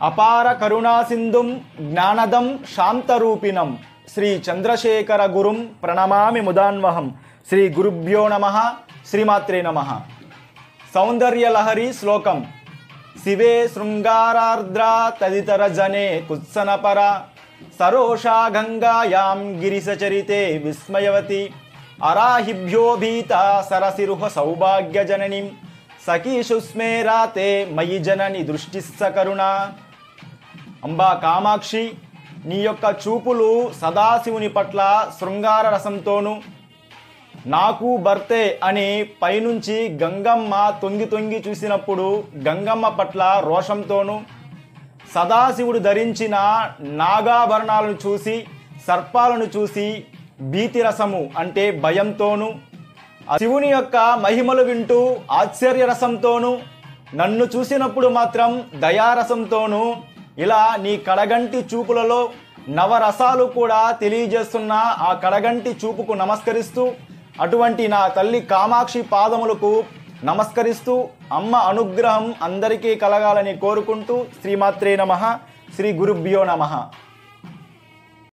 అపార కరుణా సింధుం జ్ఞానదం శాంతరూపిణం శ్రీ చంద్రశేఖర గురుం ప్రణమామి ముదాన్వహం. శ్రీ గురుభ్యో నమః. శ్రీమాత్రే నమః. సౌందర్యలహరి శ్లోకం. శివే శృంగారార్ద్రా తదితర జనే కుత్సనపర సరోషా గంగాయాం గిరిసచరితే విస్మయవతి అరాహిభ్యో భీత సరసిరుహ సౌభాగ్యజననీం సఖీషుస్మేరాతే మయి జనని దృష్టిస్స కరుణ. అంబా కామాక్షి, నీ యొక్క చూపులు సదాశివుని పట్ల శృంగార రసంతోనూ, నాకు భర్తే అని పైనుంచి గంగమ్మ తొంగి తొంగి చూసినప్పుడు గంగమ్మ పట్ల రోషంతోనూ, సదాశివుడు ధరించిన నాగాభరణాలను చూసి సర్పాలను చూసి భీతి రసము అంటే భయంతోనూ, శివుని యొక్క మహిమలు వింటూ ఆశ్చర్య రసంతోనూ, నన్ను చూసినప్పుడు మాత్రం దయారసంతోనూ, ఇలా నీ కడగంటి చూపులలో నవరసాలు కూడా తెలియజేస్తున్న ఆ కడగంటి చూపుకు నమస్కరిస్తూ, అటువంటి నా తల్లి కామాక్షి పాదములకు నమస్కరిస్తూ అమ్మ అనుగ్రహం అందరికీ కలగాలని కోరుకుంటూ శ్రీమాత్రే నమః. శ్రీ గురుభ్యో నమః.